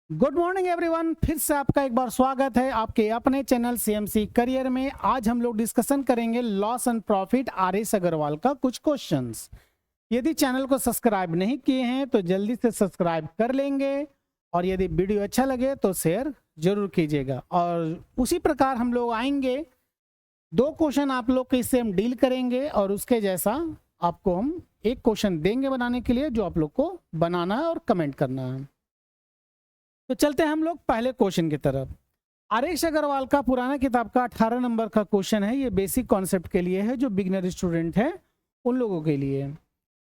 Good morning everyone, फिर से आपका एक बार स्वागत है आपके अपने चैनल सीएमसी करियर में। आज हम लोग डिस्कशन करेंगे loss and profit R S. Agarwal का कुछ क्वेश्चंस। यदि चैनल को सब्सक्राइब नहीं किए हैं तो जल्दी से सब्सक्राइब कर लेंगे और यदि वीडियो अच्छा लगे तो शेयर जरूर कीजिएगा। और उसी प्रकार हम लोग आएंगे, दो क्वेश्चन आप लोग के इससे हम डील करेंगे और उसके जैसा आपको हम एक क्वेश्चन देंगे बनाने के लिए, जो आप लोग को बनाना है और कमेंट करना है। तो चलते हैं हम लोग पहले क्वेश्चन की तरफ। आर.एस. अग्रवाल का पुराना किताब का 18 नंबर का क्वेश्चन है। ये बेसिक कॉन्सेप्ट के लिए है, जो बिगनर स्टूडेंट है उन लोगों के लिए।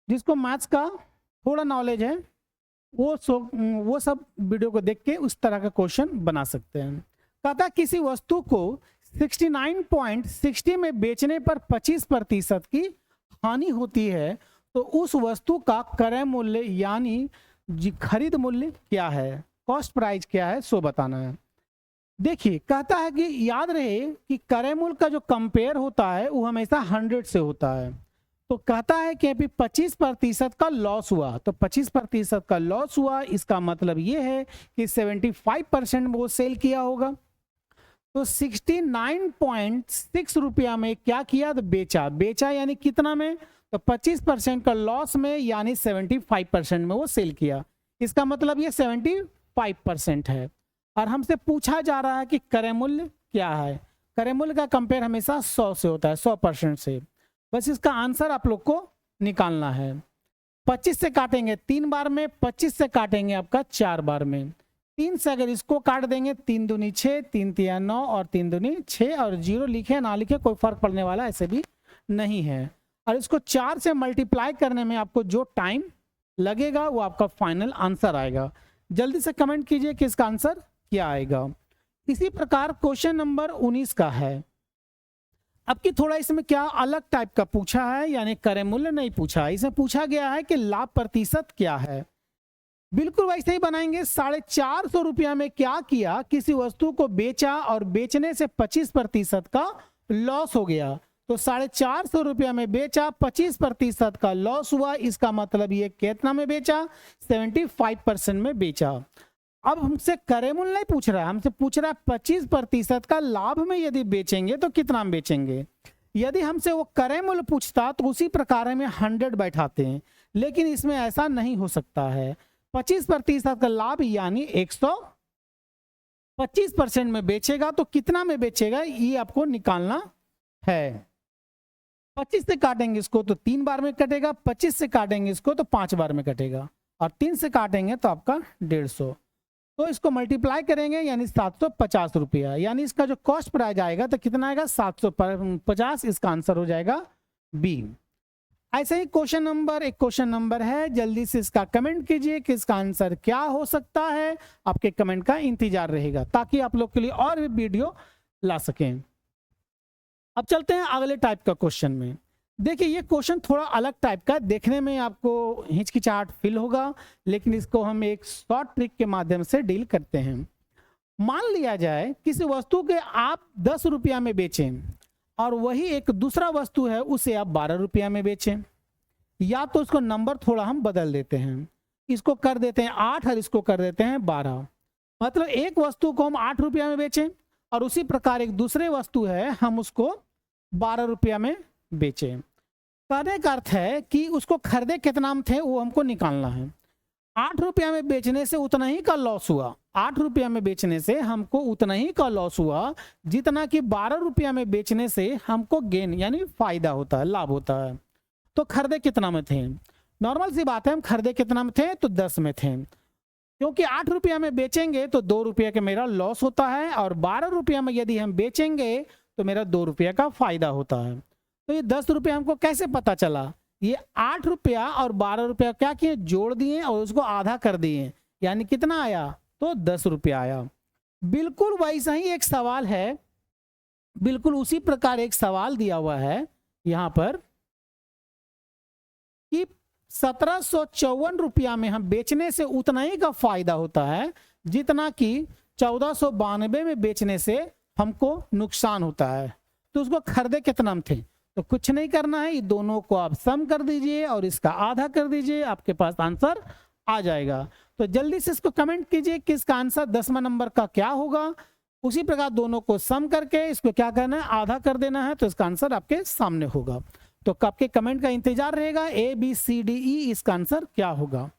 जिसको मैथ्स का थोड़ा नॉलेज है वो सब वीडियो को देख के उस तरह का क्वेश्चन बना सकते हैं। कहता है किसी वस्तु को 69.60 में बेचने पर 25% की हानि होती है, तो उस वस्तु का क्रय मूल्य यानी खरीद मूल्य क्या है, कॉस्ट प्राइस क्या है, सो बताना है। देखिए, कहता है कि याद रहे कि क्रय मूल्य का जो कंपेयर होता है वो हमेशा 100 से होता है। तो कहता है कि अभी 25% का लॉस हुआ, तो 25% का लॉस हुआ, इसका मतलब ये है कि 75% वो सेल किया होगा। तो 69.6 रुपया में क्या किया, तो बेचा यानी कितना में, तो 25% का लॉस में यानी 75% में वो सेल किया। इसका मतलब ये 75% है। और हमसे पूछा जा रहा है कि क्रय मूल्य क्या है। क्रय मूल्य का कंपेयर हमेशा 100 से होता है, 100% से। बस इसका आंसर आप लोग को निकालना है। 25 से काटेंगे 3 बार में, 25 से काटेंगे आपका 4 बार में। 3 से अगर इसको काट देंगे, 3 दूनी 6, 3 तिया 9 और 3 दूनी 6, और 0 लिखे ना लिखे कोई फर्क पड़ने वाला ऐसे भी नहीं है। और इसको 4 से मल्टीप्लाई करने में आपको जो टाइम लगेगा वो आपका फाइनल आंसर आएगा। जल्दी से कमेंट कीजिए कि इसका आंसर क्या आएगा। इसी प्रकार क्वेश्चन नंबर 19 का है। अब की थोड़ा इसमें क्या अलग टाइप का पूछा है, यानी क्रय मूल्य नहीं पूछा। इसमें पूछा गया है कि लाभ प्रतिशत क्या है। बिल्कुल वैसे ही बनाएंगे। 450 रुपया में क्या किया, किसी वस्तु को बेचा और बेचने से 25% का लॉस हो गया। तो 450 रुपया में बेचा, 25% का लॉस हुआ। इसका मतलब ये कितना में बेचा, 75% में बेचा। अब हमसे क्रय मूल्य नहीं पूछ रहा है, हमसे पूछ रहा है 25% का लाभ में यदि बेचेंगे तो कितना में बेचेंगे। यदि हमसे वो क्रय मूल्य पूछता तो उसी प्रकार में 100 बैठाते हैं, लेकिन इसमें ऐसा नहीं हो सकता है। 25% का लाभ यानी 125% में बेचेगा, तो कितना में बेचेगा ये आपको निकालना है। 25 से काटेंगे इसको तो 3 बार में कटेगा, 25 से काटेंगे इसको तो 5 बार में कटेगा, और 3 से काटेंगे तो आपका 150। तो इसको मल्टीप्लाई करेंगे यानी 750 रुपया, यानी इसका जो कॉस्ट प्राइस आएगा तो कितना आएगा, 750। इसका आंसर हो जाएगा बी। ऐसे ही एक क्वेश्चन नंबर है। जल्दी से इसका कमेंट कीजिए कि इसका आंसर क्या हो सकता है। आपके कमेंट का इंतजार रहेगा ताकि आप लोग के लिए और भी वीडियो ला सकें। अब चलते हैं अगले टाइप का क्वेश्चन में। देखिए, ये क्वेश्चन थोड़ा अलग टाइप का, देखने में आपको हिचकिचाहट फील होगा, लेकिन इसको हम एक शॉर्ट ट्रिक के माध्यम से डील करते हैं। मान लिया जाए किसी वस्तु के आप 10 रुपया में बेचें और वही एक दूसरा वस्तु है उसे आप 12 रुपया में बेचें। या तो इसको नंबर थोड़ा हम बदल देते हैं, इसको कर देते हैं 8 और इसको कर देते हैं 12। मतलब एक वस्तु को हम 8 रुपया में बेचें और उसी प्रकार एक दूसरे वस्तु है हम उसको 12 रुपया में बेचें। कहने का अर्थ है कि उसको खरीदे कितना में थे वो हमको निकालना है। 8 रुपया में बेचने से उतना ही का लॉस हुआ, 8 रुपया में बेचने से हमको उतना ही का लॉस हुआ जितना कि 12 रुपया में बेचने से हमको गेन यानी फायदा होता है, लाभ होता है। तो खरीदे कितना में थे, नॉर्मल सी बात है, हम खरीदे कितना में थे तो 10 में थे। क्योंकि 8 रुपया में बेचेंगे तो 2 रुपया का मेरा लॉस होता है, और 12 रुपया में यदि हम बेचेंगे तो मेरा 2 रुपया का फायदा होता है। तो ये 10 रुपया हमको कैसे पता चला, ये 8 रुपया और 12 रुपया क्या किए, जोड़ दिए और उसको आधा कर दिए, यानी कितना आया, तो 10 रुपया आया। बिल्कुल वैसा ही एक सवाल है, बिल्कुल उसी प्रकार एक सवाल दिया हुआ है यहां पर कि 1754 रुपया में हम बेचने से उतना ही का फायदा होता है जितना कि 1492 में बेचने से हमको नुकसान होता है। तो उसको खरीदे कितना में थे, तो कुछ नहीं करना है, ये दोनों को आप सम कर दीजिए और इसका आधा कर दीजिए, आपके पास आंसर आ जाएगा। तो जल्दी से इसको कमेंट कीजिए कि इसका आंसर 10वां नंबर का क्या होगा। उसी प्रकार दोनों को सम करके इसको क्या करना है, आधा कर देना है, तो इसका आंसर आपके सामने होगा। तो आपके कमेंट का इंतजार रहेगा, ABCDE इसका आंसर क्या होगा।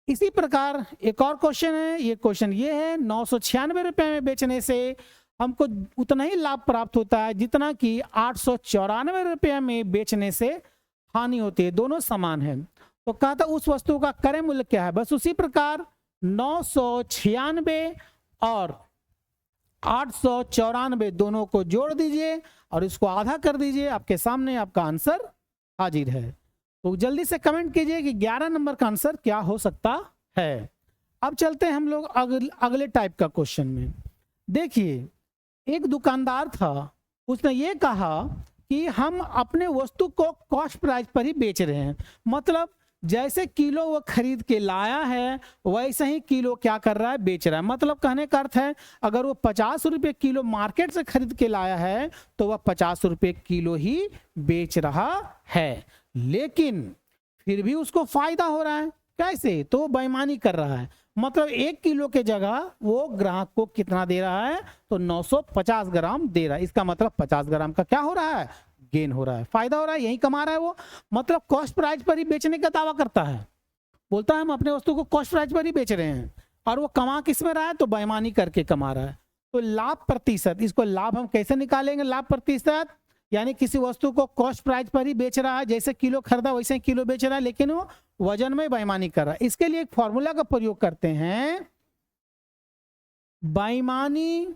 इसी प्रकार एक और क्वेश्चन है, ये क्वेश्चन ये है 996 रुपए में बेचने से हमको उतना ही लाभ प्राप्त होता है जितना कि 894 रुपये में बेचने से हानि होती है, दोनों समान है। तो कहा था उस वस्तु का क्रय मूल्य क्या है। बस उसी प्रकार 996 और 894 दोनों को जोड़ दीजिए और इसको आधा कर दीजिए, आपके सामने आपका आंसर हाजिर है। तो जल्दी से कमेंट कीजिए कि 11 नंबर का आंसर क्या हो सकता है। अब चलते हैं हम लोग अगले टाइप का क्वेश्चन में। देखिए, एक दुकानदार था, उसने ये कहा कि हम अपने वस्तु को कॉस्ट प्राइस पर ही बेच रहे हैं। मतलब जैसे किलो वो खरीद के लाया है वैसे ही किलो क्या कर रहा है, बेच रहा है। मतलब कहने का अर्थ है अगर वो 50 रुपये किलो मार्केट से खरीद के लाया है तो वह 50 रुपये किलो ही बेच रहा है, लेकिन फिर भी उसको फायदा हो रहा है। कैसे? तो बेईमानी कर रहा है। मतलब 1 किलो के जगह वो ग्राहक को कितना दे रहा है, तो 950 ग्राम दे रहा है। इसका मतलब 50 ग्राम का क्या हो रहा है, गेन हो रहा है, फायदा हो रहा है, यही कमा रहा है वो। मतलब कॉस्ट प्राइस पर ही बेचने का दावा करता है, बोलता है हम अपने वस्तु को कॉस्ट प्राइस पर ही बेच रहे हैं, और वो कमा किस में रहा है, तो बेईमानी करके कमा रहा है। तो लाभ प्रतिशत, इसको लाभ हम कैसे निकालेंगे, लाभ प्रतिशत यानी किसी वस्तु को कॉस्ट प्राइस पर ही बेच रहा है, जैसे किलो खरीदा वैसे किलो बेच रहा है, लेकिन वो वजन में बेईमानी कर रहा है। इसके लिए एक फॉर्मूला का प्रयोग करते हैं, बेईमानी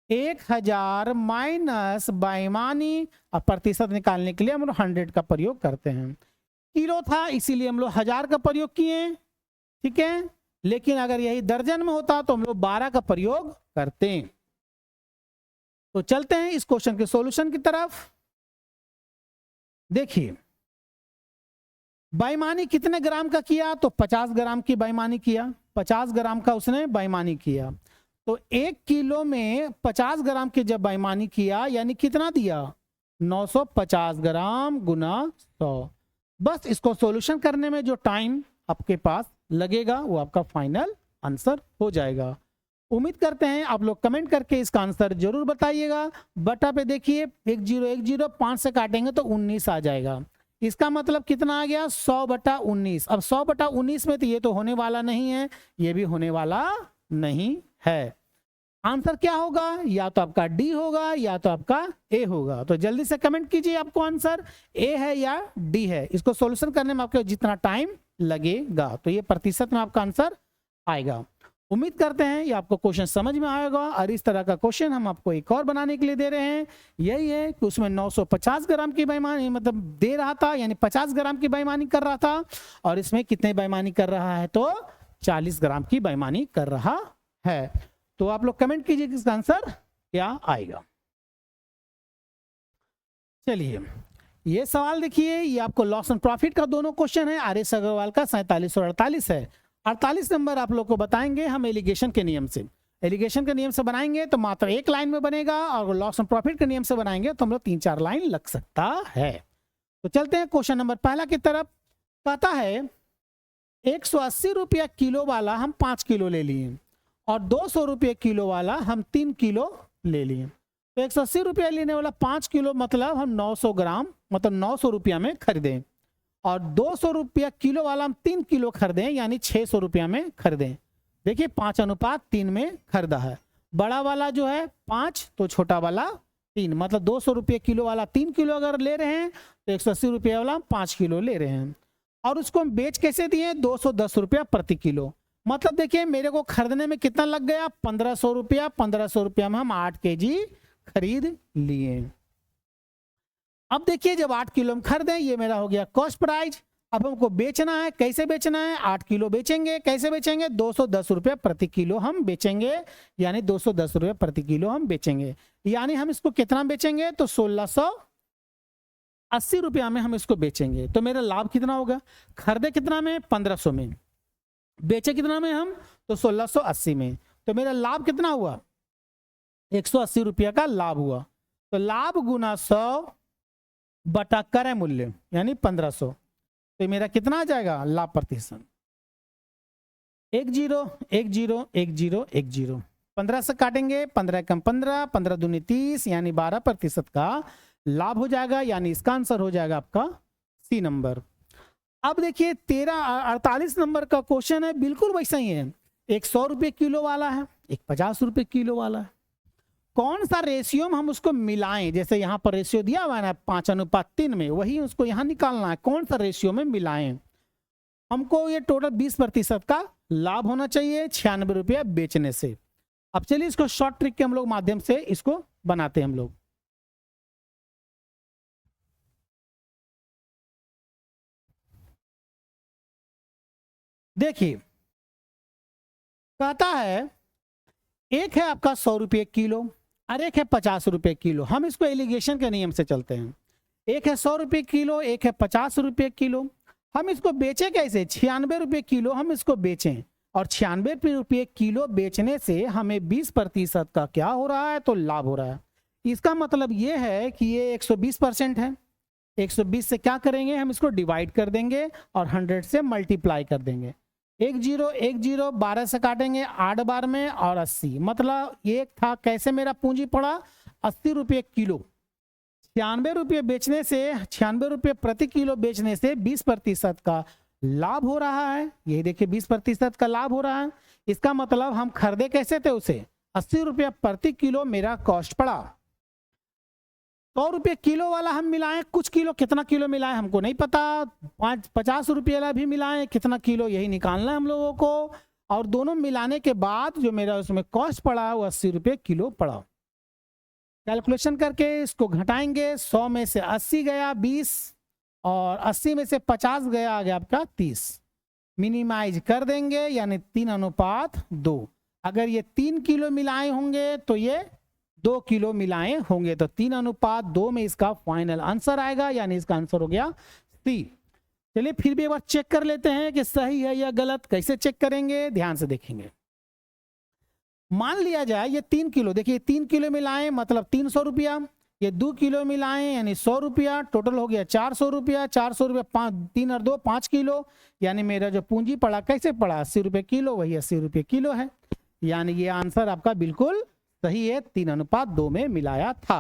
1000 माइनस बेईमानी, और प्रतिशत निकालने के लिए हम लोग 100 का प्रयोग करते हैं। किलो था इसीलिए हम लोग 1000 का प्रयोग किए, ठीक है, लेकिन अगर यही दर्जन में होता तो हम लोग 12 का प्रयोग करते हैं। तो चलते हैं इस क्वेश्चन के सॉल्यूशन की तरफ। देखिए, बेईमानी कितने ग्राम का किया, तो 50 ग्राम की बेईमानी किया, 50 ग्राम का उसने बेईमानी किया। तो 1 किलो में 50 ग्राम की जब बेईमानी किया यानी कितना दिया, 950 ग्राम गुना 100। बस इसको सॉल्यूशन करने में जो टाइम आपके पास लगेगा वो आपका फाइनल आंसर हो जाएगा। उम्मीद करते हैं आप लोग कमेंट करके इसका आंसर जरूर बताइएगा। बटा पे देखिए 1010 5 से काटेंगे तो 19 आ जाएगा। इसका मतलब कितना आ गया, 100/19। अब 100/19 में तो ये तो होने वाला नहीं है, ये भी होने वाला नहीं है। आंसर क्या होगा, या तो आपका डी होगा या तो आपका ए होगा। तो जल्दी से कमेंट कीजिए आपको आंसर ए है या डी है। इसको सॉल्यूशन करने में आपको जितना टाइम लगेगा तो ये प्रतिशत में आपका आंसर आएगा। उम्मीद करते हैं ये आपको क्वेश्चन समझ में आएगा। और इस तरह का क्वेश्चन हम आपको एक और बनाने के लिए दे रहे हैं। यही है कि उसमें 950 ग्राम की बेईमानी मतलब दे रहा था, यानी 50 ग्राम की बेईमानी कर रहा था, और इसमें कितने बेईमानी कर रहा है, तो 40 ग्राम की बेईमानी कर रहा है। तो आप लोग कमेंट कीजिए कि इसका आंसर क्या आएगा। चलिए, ये सवाल देखिए, ये आपको लॉस एंड प्रॉफिट का दोनों क्वेश्चन है। आर एस अग्रवाल का 47 और 48 है। 48 नंबर आप लोग को बताएंगे हम एलिगेशन के नियम से। एलिगेशन के नियम से बनाएंगे तो मात्र 1 लाइन में बनेगा, और लॉस एंड प्रॉफिट के नियम से बनाएंगे तो हम लोग 3-4 लाइन लग सकता है। तो चलते हैं क्वेश्चन नंबर पहला की तरफ। कहता है 180 रुपया किलो वाला हम 5 किलो ले लिए, और 200 रुपये किलो वाला हम 3 किलो ले लिए। तो 180 रुपया लेने वाला 5 किलो मतलब हम 900 ग्राम मतलब 900 रुपया में खरीदें, और 200 रुपया किलो वाला हम 3 किलो खरीदें यानी 600 रुपया में खरीदें। देखिए 5:3 में खरीदा है। बड़ा वाला जो है 5 तो छोटा वाला 3, मतलब 200 रुपये किलो वाला 3 किलो अगर ले रहे हैं तो 180 रुपये वाला 5 किलो ले रहे हैं। और उसको हम बेच कैसे दिए, 210 रुपया प्रति किलो। मतलब देखिए मेरे को खरीदने में कितना लग गया, 1500 रुपया। 1500 रुपया में हम 8 kg खरीद लिए। अब देखिए जब 8 किलो हम खरीदे, ये मेरा हो गया कॉस्ट प्राइस। अब हमको बेचना है, कैसे बेचना है, 8 किलो बेचेंगे। कैसे बेचेंगे, 210 रुपया प्रति किलो हम बेचेंगे, यानी 210 रुपया प्रति किलो हम बेचेंगे। यानी हम इसको कितना बेचेंगे, तो 1680 रुपया में हम इसको बेचेंगे। तो मेरा लाभ कितना होगा, खरीदे कितना में, 1500 में, बेचे कितना में हम, तो 1680 में। तो मेरा लाभ कितना हुआ, 180 रुपया का लाभ हुआ। तो लाभ गुना 100 बटा क्रय मूल्य यानी 1500, तो मेरा कितना आ जाएगा लाभ प्रतिशत। एक जीरो, एक जीरो, एक जीरो, एक जीरो। 15 से काटेंगे, 15 कम 15, 15 दूनी 30, यानी 12% का लाभ हो जाएगा, यानी इसका आंसर हो जाएगा आपका सी नंबर। अब देखिए 48 नंबर का क्वेश्चन है, बिल्कुल वैसा ही है। एक 100 रुपये किलो वाला है, एक 50 रुपये किलो वाला है। कौन सा रेशियो में हम उसको मिलाएं? जैसे यहाँ पर रेशियो दिया हुआ है ना 5:3 में, वही उसको यहाँ निकालना है, कौन सा रेशियो में मिलाएं। हमको ये टोटल 20% का लाभ होना चाहिए 96 रुपया बेचने से। अब चलिए इसको शॉर्ट ट्रिक के हम लोग माध्यम से इसको बनाते हैं हम लोग। देखिए कहता है एक है आपका 100 रुपये किलो और एक है 50 रुपये किलो। हम इसको एलिगेशन के नियम से चलते हैं। एक है 100 रुपये किलो, एक है 50 रुपये किलो। हम इसको बेचें कैसे? 96 रुपये किलो हम इसको बेचें, और 96 रुपये किलो बेचने से हमें 20% का क्या हो रहा है? तो लाभ हो रहा है। इसका मतलब ये है कि ये 120% है। 120 से क्या करेंगे? हम इसको डिवाइड कर देंगे और 100 से मल्टीप्लाई कर देंगे। एक जीरो, 12 से काटेंगे 8 बार में, और 80, मतलब एक था कैसे मेरा पूंजी पड़ा 80 रुपये किलो। 96 रुपये बेचने से, 96 रुपये प्रति किलो बेचने से 20% का लाभ हो रहा है। यही देखिए 20% का लाभ हो रहा है। इसका मतलब हम खरीदे कैसे थे उसे? 80 रुपये प्रति किलो मेरा कॉस्ट पड़ा। 100 रुपये किलो वाला हम मिलाएं, कुछ किलो, कितना किलो मिलाएं हमको नहीं पता। 50 रुपये वाला भी मिलाएं, कितना किलो यही निकालना है हम लोगों को। और दोनों मिलाने के बाद जो मेरा उसमें कॉस्ट पड़ा वो 80 रुपये किलो पड़ा। कैलकुलेशन करके इसको घटाएंगे। 100 में से 80 गया 20, और 80 में से 50 गया, आ गया आपका 30। मिनिमाइज कर देंगे, यानी 3:2। अगर ये 3 किलो मिलाए होंगे तो ये 2 किलो मिलाए होंगे, तो 3:2 में इसका फाइनल आंसर आएगा, यानी इसका आंसर हो गया सी। चलिए फिर भी एक बार चेक कर लेते हैं कि सही है या गलत। कैसे चेक करेंगे? ध्यान से देखेंगे। मान लिया जाए ये 3 किलो, देखिए 3 किलो मिलाएं मतलब 300 रुपया, ये 2 किलो मिलाएं यानी 100 रुपया, टोटल हो गया 400 रुपया। 400 रुपया 3 और 2 5 किलो, यानी मेरा जो पूंजी पड़ा कैसे पड़ा? 80 रुपये किलो, वही 80 रुपये किलो है। यानी ये आंसर आपका बिल्कुल सही है, 3:2 में मिलाया था।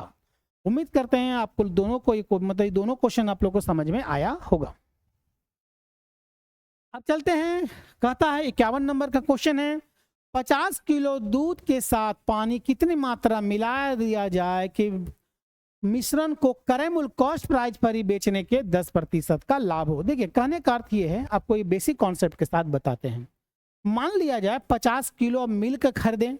उम्मीद करते हैं आपको दोनों को मतलब दोनों क्वेश्चन आप लोग को समझ में आया होगा। अब चलते हैं, कहता है 51 नंबर का क्वेश्चन है, 50 किलो दूध के साथ पानी कितनी मात्रा मिला दिया जाए कि मिश्रण को क्रय मूल्य कॉस्ट प्राइस पर ही बेचने के 10% का लाभ हो। देखिए कहने का अर्थ ये है, आपको ये बेसिक कॉन्सेप्ट के साथ बताते हैं। मान लिया जाए 50 किलो मिल्क खरीदें।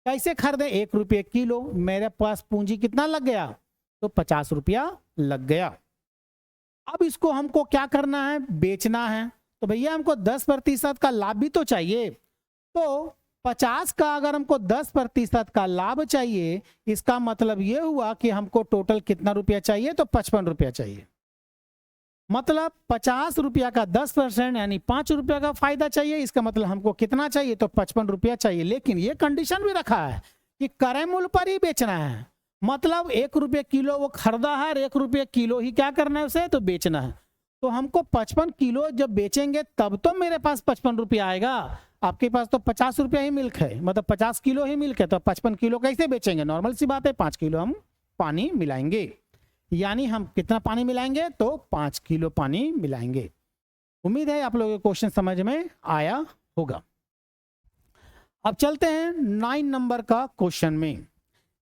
कैसे खरीदे? 1 रुपये किलो। मेरे पास पूंजी कितना लग गया? तो 50 रुपया लग गया। अब इसको हमको क्या करना है? बेचना है। तो भैया हमको 10% का लाभ भी तो चाहिए। तो 50 का अगर हमको 10% का लाभ चाहिए, इसका मतलब ये हुआ कि हमको टोटल कितना रुपया चाहिए? तो 55 रुपया चाहिए। मतलब 50 रुपया का 10% यानी 5 रुपया का फायदा चाहिए। इसका मतलब हमको कितना चाहिए? तो 55 रुपया चाहिए। लेकिन ये कंडीशन भी रखा है कि क्रय मूल्य पर ही बेचना है। मतलब 1 रुपये किलो वो खरीदा है और 1 रुपये किलो ही क्या करना है उसे? तो बेचना है। तो हमको 55 किलो जब बेचेंगे तब तो मेरे पास 55 रुपया आएगा। आपके पास तो 50 रुपया ही मिल्क है, मतलब 50 किलो ही मिल्क है, तो 55 किलो कैसे बेचेंगे? नॉर्मल सी बात है, 5 किलो हम पानी मिलाएंगे। यानी हम कितना पानी मिलाएंगे? तो 5 किलो पानी मिलाएंगे। उम्मीद है आप लोगों को क्वेश्चन समझ में आया होगा। अब चलते हैं 9 नंबर का क्वेश्चन में।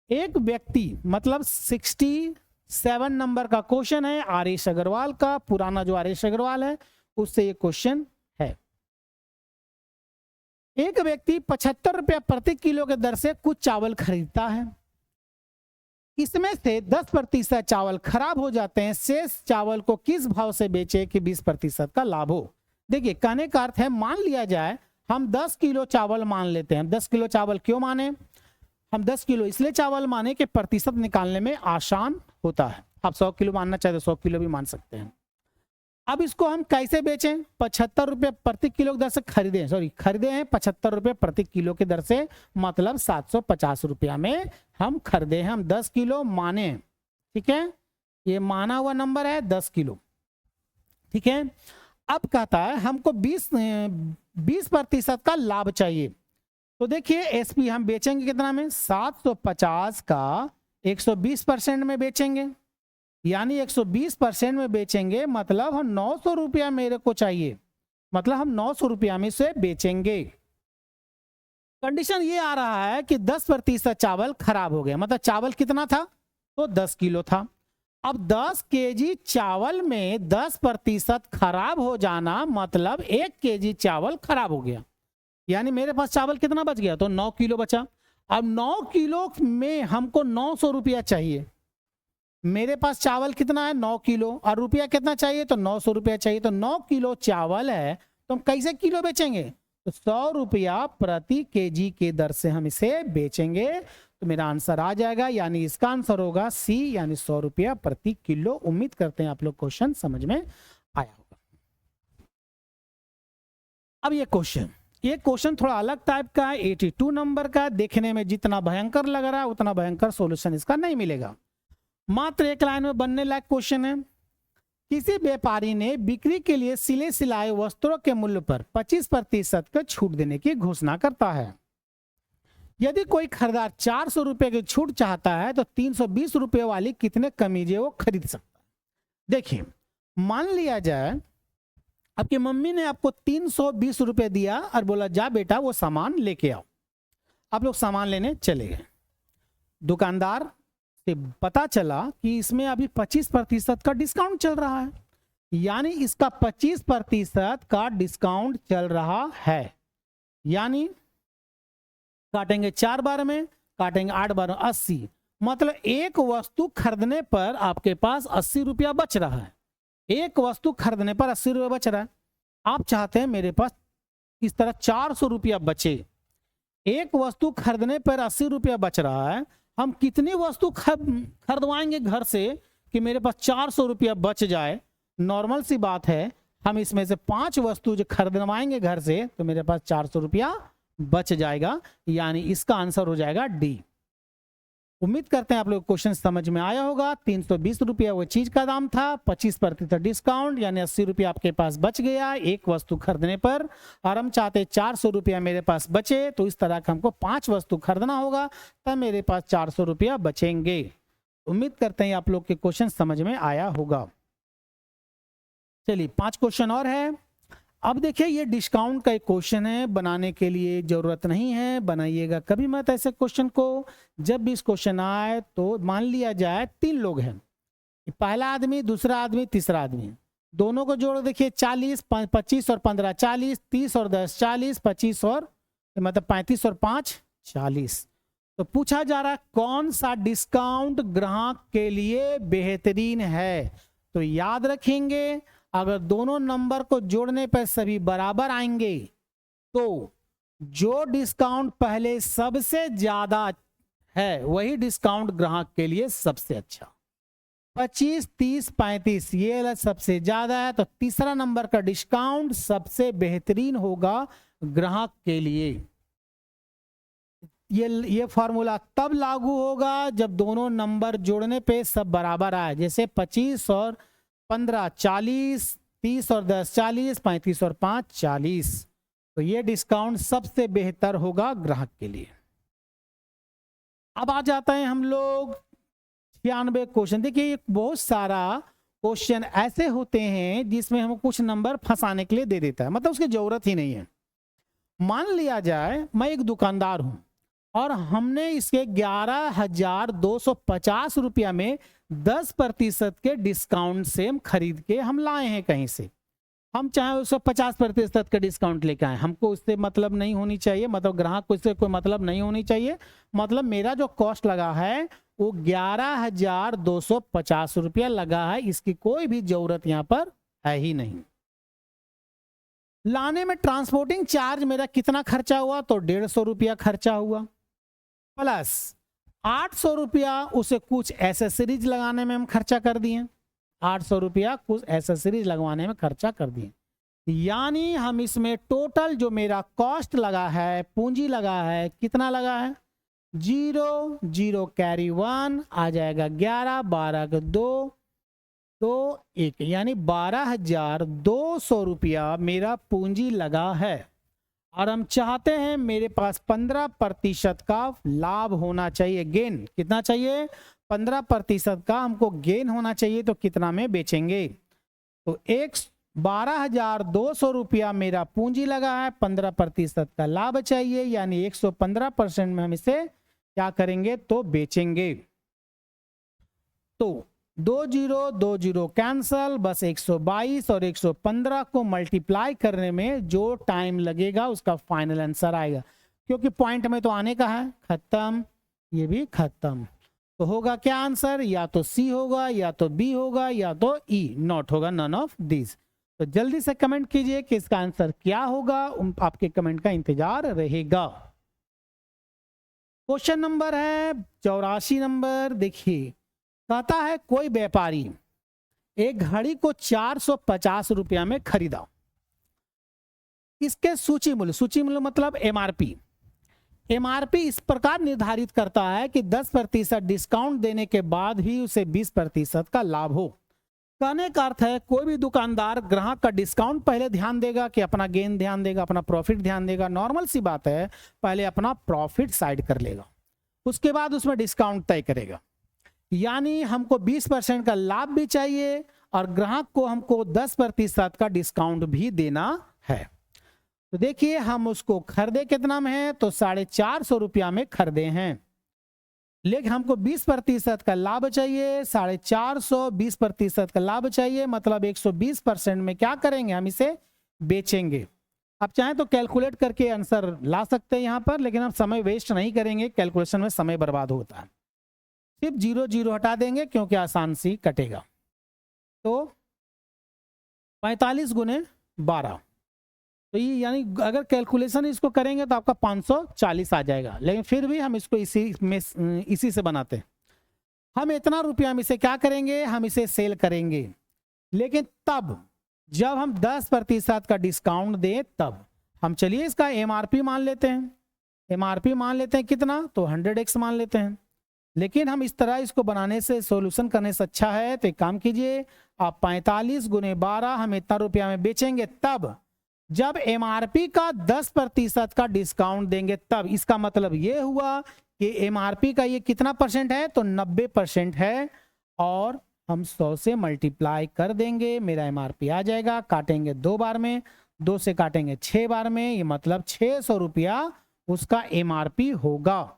एक व्यक्ति, मतलब 67 नंबर का क्वेश्चन है, आर.एस. अग्रवाल का। पुराना जो आर.एस. अग्रवाल है उससे ये क्वेश्चन है। एक व्यक्ति 75 रुपया प्रति किलो के दर से कुछ चावल खरीदता है। इसमें से 10% चावल खराब हो जाते हैं। शेष चावल को किस भाव से बेचे कि 20% का लाभ हो? देखिए कहने का अर्थ है, मान लिया जाए हम 10 किलो चावल मान लेते हैं। 10 किलो चावल क्यों माने? हम 10 किलो इसलिए चावल माने कि प्रतिशत निकालने में आसान होता है। आप 100 किलो मानना चाहे तो 100 किलो भी मान सकते हैं। अब इसको हम कैसे बेचें? 75 रुपये प्रति किलो की दर से खरीदे हैं 75 रुपये प्रति किलो की दर से, मतलब 750 रुपया में हम खरीदे हैं। हम 10 किलो माने, ठीक है, ये माना हुआ नंबर है 10 किलो, ठीक है। अब कहता है हमको 20% का लाभ चाहिए। तो देखिए एसपी हम बेचेंगे कितना में, 750 का 120% में बेचेंगे, यानी 120% में बेचेंगे, मतलब हम 900 रुपया मेरे को चाहिए, मतलब हम 900 रुपया में से बेचेंगे। कंडीशन ये आ रहा है कि 10% चावल खराब हो गया, मतलब चावल कितना था, तो 10 किलो था। अब 10 केजी चावल में 10% खराब हो जाना मतलब 1 केजी चावल खराब हो गया, यानी मेरे पास चावल कितना बच गया, तो 9 किलो बचा। अब 9 किलो में हमको 900 रुपया चाहिए, मेरे पास चावल कितना है 9 किलो, और रुपया कितना चाहिए, तो 900 रुपया चाहिए। तो 9 किलो चावल है तो हम कैसे किलो बेचेंगे, तो 100 रुपया प्रति केजी के दर से हम इसे बेचेंगे। तो मेरा आंसर आ जाएगा, यानी इसका आंसर होगा सी, यानी 100 रुपया प्रति किलो। उम्मीद करते हैं आप लोग क्वेश्चन समझ में आया होगा। अब ये क्वेश्चन थोड़ा अलग टाइप का है, 82 नंबर का। देखने में जितना भयंकर लग रहा है उतना भयंकर सॉल्यूशन इसका नहीं मिलेगा। मात्र एक लाइन में बनने लायक क्वेश्चन है। किसी व्यापारी ने बिक्री के लिए सिले सिलाए वस्त्रों के मूल्य पर 25% का छूट देने की घोषणा करता है। यदि कोई खरीदार 400 रुपए की छूट चाहता है तो 320 रुपए वाली कितने कमीजें वो खरीद सकता है। देखिए मान लिया जाए आपकी मम्मी ने आपको 320 रुपए दिया और बोला जा बेटा वो सामान लेके आओ। आप लोग सामान लेने चले गए, दुकानदार से पता चला कि इसमें अभी 25% का डिस्काउंट चल रहा है, यानी इसका 25% का डिस्काउंट चल रहा है, यानी काटेंगे 4 बार में, काटेंगे 8 बार में 80, मतलब एक वस्तु खरीदने पर आपके पास 80 रुपया बच रहा है। एक वस्तु खरीदने पर 80 रुपया बच रहा है। आप चाहते हैं मेरे पास इस तरह 400 रुपया बचे। एक वस्तु खरीदने पर 80 रुपया बच रहा है, हम कितनी वस्तु खरीदवाएंगे घर से कि मेरे पास 400 रुपया बच जाए। नॉर्मल सी बात है, हम इसमें से 5 वस्तु जो खरीदवाएंगे घर से तो मेरे पास 400 रुपया बच जाएगा, यानी इसका आंसर हो जाएगा डी। उम्मीद करते हैं आप लोग क्वेश्चन समझ में आया होगा। 320 रुपया वो चीज का दाम था, 25% डिस्काउंट यानी 80 रुपया आपके पास बच गया एक वस्तु खरीदने पर, और हम चाहते 400 रुपया मेरे पास बचे, तो इस तरह का हमको 5 वस्तु खरीदना होगा तब मेरे पास 400 रुपया बचेंगे। उम्मीद करते हैं आप लोग के क्वेश्चन समझ में आया होगा। चलिए 5 क्वेश्चन और है। अब देखिए ये डिस्काउंट का एक क्वेश्चन है, बनाने के लिए जरूरत नहीं है, बनाइएगा कभी मत ऐसे क्वेश्चन को। जब भी इस क्वेश्चन आए तो मान लिया जाए 3 लोग हैं, पहला आदमी, दूसरा आदमी, तीसरा आदमी, दोनों को जोड़ देखिए 40, 25 और 15 40, 30 और 10 40, 25 और मतलब 35 और 5 40। तो पूछा जा रहा है कौन सा डिस्काउंट ग्राहक के लिए बेहतरीन है। तो याद रखेंगे अगर दोनों नंबर को जोड़ने पर सभी बराबर आएंगे तो जो डिस्काउंट पहले सबसे ज्यादा है वही डिस्काउंट ग्राहक के लिए सबसे अच्छा। 25, 30, 35 ये सबसे ज्यादा है, तो तीसरा नंबर का डिस्काउंट सबसे बेहतरीन होगा ग्राहक के लिए। ये फॉर्मूला तब लागू होगा जब दोनों नंबर जोड़ने पे सब बराबर आए, जैसे 25 और 15 40, 30 और 10 40, 35 और 5 40। तो ये डिस्काउंट सबसे बेहतर होगा ग्राहक के लिए। अब आ जाता है हम लोग 96 क्वेश्चन। देखिए बहुत सारा क्वेश्चन ऐसे होते हैं जिसमें हम कुछ नंबर फंसाने के लिए दे देता है, मतलब उसकी जरूरत ही नहीं है। मान लिया जाए मैं एक दुकानदार हूं और हमने इसके 11,250 रुपया में 10% के डिस्काउंट से हम खरीद के हम लाए हैं कहीं से। हम चाहे उसको 50% का डिस्काउंट लेके आए, हमको उससे मतलब नहीं होनी चाहिए, मतलब ग्राहक को इससे कोई मतलब नहीं होनी चाहिए। मतलब मेरा जो कॉस्ट लगा है वो 11,250 रुपया लगा है, इसकी कोई भी जरूरत यहाँ पर है ही नहीं। लाने में ट्रांसपोर्टिंग चार्ज मेरा कितना खर्चा हुआ, तो 150 रुपया खर्चा हुआ, प्लस 800 रुपया उसे कुछ एसेसरीज लगाने में हम खर्चा कर दिए। 800 रुपया कुछ एसेसरीज लगवाने में खर्चा कर दिए, यानी हम इसमें टोटल जो मेरा कॉस्ट लगा है, पूंजी लगा है, कितना लगा है 0 0 कैरी 1 आ जाएगा 11, 12 के 2 1, यानी 12,200 रुपया मेरा पूंजी लगा है। और हम चाहते हैं मेरे पास 15% का लाभ होना चाहिए, गेन कितना चाहिए, 15% का हमको गेन होना चाहिए। तो कितना में बेचेंगे, तो 12,200 रुपया मेरा पूंजी लगा है, 15% का लाभ चाहिए, यानी 115% में हम इसे क्या करेंगे, तो बेचेंगे। तो 20 कैंसल, बस 122 और 115 को मल्टीप्लाई करने में जो टाइम लगेगा उसका फाइनल आंसर आएगा, क्योंकि पॉइंट में तो आने का है, खत्म, ये भी खत्म। तो होगा क्या आंसर, या तो सी होगा, या तो बी होगा, या तो ई नॉट होगा, नन ऑफ दिस। तो जल्दी से कमेंट कीजिए कि इसका आंसर क्या होगा, आपके कमेंट का इंतजार रहेगा। क्वेश्चन नंबर है 84 नंबर, देखिए कहता है कोई व्यापारी एक घड़ी को 450 रुपया में खरीदा, इसके सूची मूल्य मतलब एमआरपी इस प्रकार निर्धारित करता है कि 10% डिस्काउंट देने के बाद ही उसे 20% का लाभ हो। कहने का अर्थ है कोई भी दुकानदार ग्राहक का डिस्काउंट पहले ध्यान देगा कि अपना गेन ध्यान देगा, अपना प्रॉफिट ध्यान देगा, नॉर्मल सी बात है, पहले अपना प्रॉफिट साइड कर लेगा, उसके बाद उसमें डिस्काउंट तय करेगा। यानी हमको 20% का लाभ भी चाहिए और ग्राहक को हमको 10% का डिस्काउंट भी देना है। तो देखिए हम उसको खरीदे कितना में है, तो 450 रुपया में खरीदे हैं, लेकिन हमको 20% का लाभ चाहिए, 450 20% का लाभ चाहिए, मतलब 120% में क्या करेंगे, हम इसे बेचेंगे। आप चाहें तो कैलकुलेट करके आंसर ला सकते हैं यहाँ पर, लेकिन हम समय वेस्ट नहीं करेंगे, कैलकुलेशन में समय बर्बाद होता है। सिर्फ 0 0 हटा देंगे क्योंकि आसान सी कटेगा। तो 45 गुने 12, तो ये यानी अगर कैलकुलेशन इसको करेंगे तो आपका 540 आ जाएगा, लेकिन फिर भी हम इसको इसी से बनाते हैं। हम इतना रुपया हम इसे क्या करेंगे, हम इसे सेल करेंगे, लेकिन तब जब हम 10% का डिस्काउंट दें तब। हम चलिए इसका एमआरपी मान लेते हैं, एमआरपी मान लेते हैं कितना, तो 100x मान लेते हैं। लेकिन हम इस तरह इसको बनाने से, सॉल्यूशन करने से अच्छा है तो एक काम कीजिए आप 45 गुने 12 हम इतना रुपया में बेचेंगे तब जब एमआरपी का 10% का डिस्काउंट देंगे तब। इसका मतलब ये हुआ कि एमआरपी का ये कितना परसेंट है, तो 90% है, और हम 100 से मल्टीप्लाई कर देंगे, मेरा एमआरपी आ जाएगा। काटेंगे 2 बार में, 2 से काटेंगे 6 बार में, ये मतलब 600 रुपया उसका एमआरपी होगा।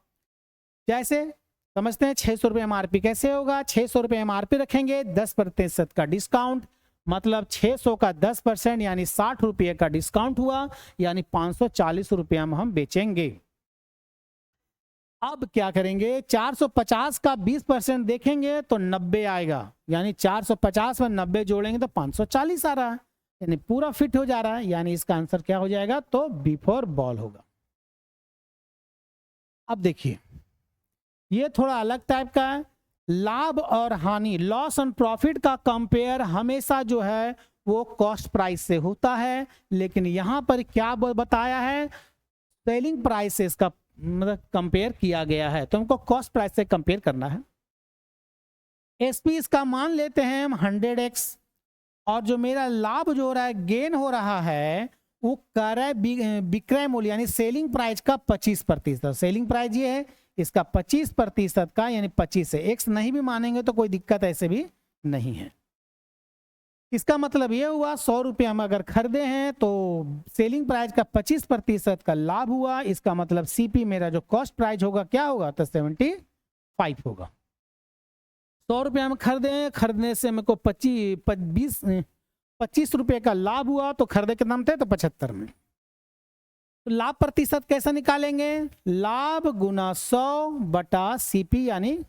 जैसे समझते हैं 600 रुपये एमआरपी कैसे होगा, 600 रुपये एमआरपी रखेंगे, 10% का डिस्काउंट, मतलब 600 का 10% यानी 60 रुपये का डिस्काउंट हुआ, यानी 540 रुपया में हम बेचेंगे। अब क्या करेंगे, 450 का 20% देखेंगे तो 90 आएगा, यानी 450 में 90 जोड़ेंगे तो 540 आ रहा है, यानी पूरा फिट हो जा रहा है, यानी इसका आंसर क्या हो जाएगा, तो बिफोर बॉल होगा। अब देखिए ये थोड़ा अलग टाइप का है, लाभ और हानि, लॉस एंड प्रॉफिट का कंपेयर हमेशा जो है वो कॉस्ट प्राइस से होता है, लेकिन यहां पर क्या बताया है, सेलिंग प्राइस से इसका मतलब कंपेयर किया गया है, तो हमको कॉस्ट प्राइस से कंपेयर करना है। एसपी इसका मान लेते हैं हम 100x, और जो मेरा लाभ जो हो रहा है, गेन हो रहा है, वो क्रय विक्रय मूल्य यानी सेलिंग प्राइस का 25%। सेलिंग प्राइस ये है, इसका 25% का, यानी 25 से x नहीं भी मानेंगे तो कोई दिक्कत ऐसे भी नहीं है। इसका मतलब ये हुआ 100 रुपये हम अगर खरीदे हैं तो सेलिंग प्राइस का 25% का लाभ हुआ, इसका मतलब सीपी मेरा जो कॉस्ट प्राइस होगा क्या होगा, तो 75 होगा। 100 रुपये हम खरीदे, खरीदने से मेरे को 25 रुपये का लाभ हुआ, तो खरीदे कितना थे, तो 75 में। तो लाभ प्रतिशत कैसे निकालेंगे, लाभ गुना 100 बटा सीपी यानी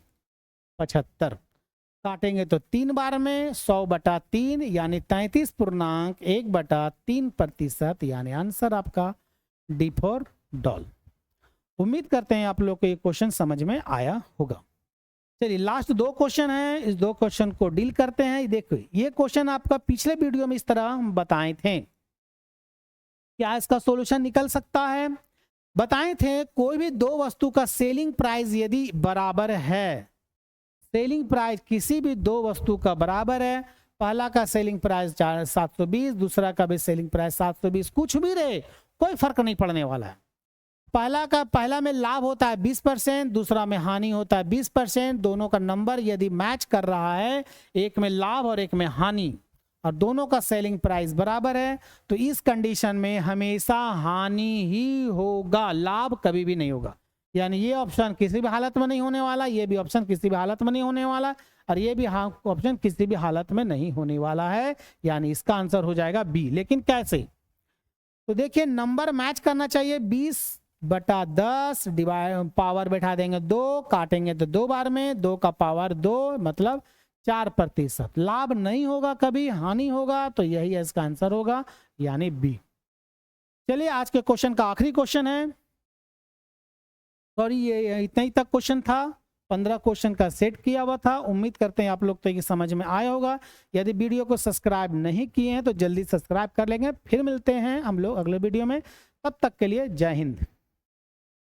75, काटेंगे तो 3 बार में, 100 बटा 3 यानी 33.1/3%, यानी आंसर आपका डी फॉर डॉल। उम्मीद करते हैं आप लोग को ये क्वेश्चन समझ में आया होगा। चलिए लास्ट 2 क्वेश्चन हैं, इस 2 क्वेश्चन को डील करते हैं। देखो ये क्वेश्चन आपका पिछले वीडियो में इस तरह हम बताए थे, क्या इसका सॉल्यूशन निकल सकता है, बताए थे कोई भी 2 वस्तु का सेलिंग प्राइस यदि बराबर है, सेलिंग प्राइस किसी भी 2 वस्तु का बराबर है, पहला का सेलिंग प्राइस 720, दूसरा का भी सेलिंग प्राइस 720, कुछ भी रहे कोई फर्क नहीं पड़ने वाला है। पहला में लाभ होता है 20%, दूसरा में हानि होता है 20%। दोनों का नंबर यदि मैच कर रहा है, एक में लाभ और एक में हानि, और दोनों का सेलिंग प्राइस बराबर है, तो इस कंडीशन में हमेशा हानि ही होगा, लाभ कभी भी नहीं होगा। यानी ये ऑप्शन किसी भी हालत में नहीं होने वाला, ये भी ऑप्शन किसी भी हालत में नहीं होने वाला, और ये भी ऑप्शन किसी भी हालत में नहीं होने वाला है। यानी इसका आंसर हो जाएगा बी। लेकिन कैसे? तो देखिए, नंबर मैच करना चाहिए। 20/10 डिवाइड, पावर बैठा देंगे 2, काटेंगे तो 2 बार में, 2 का पावर 2 मतलब 4%। लाभ नहीं होगा कभी, हानि होगा, तो यही इसका आंसर होगा, यानी बी। चलिए, आज के क्वेश्चन का आखिरी क्वेश्चन है, और ये इतना ही तक क्वेश्चन था। 15 क्वेश्चन का सेट किया हुआ था। उम्मीद करते हैं आप लोग तो ये समझ में आया होगा। यदि वीडियो को सब्सक्राइब नहीं किए हैं तो जल्दी सब्सक्राइब कर लेंगे। फिर मिलते हैं हम लोग अगले वीडियो में, तब तक के लिए जय हिंद।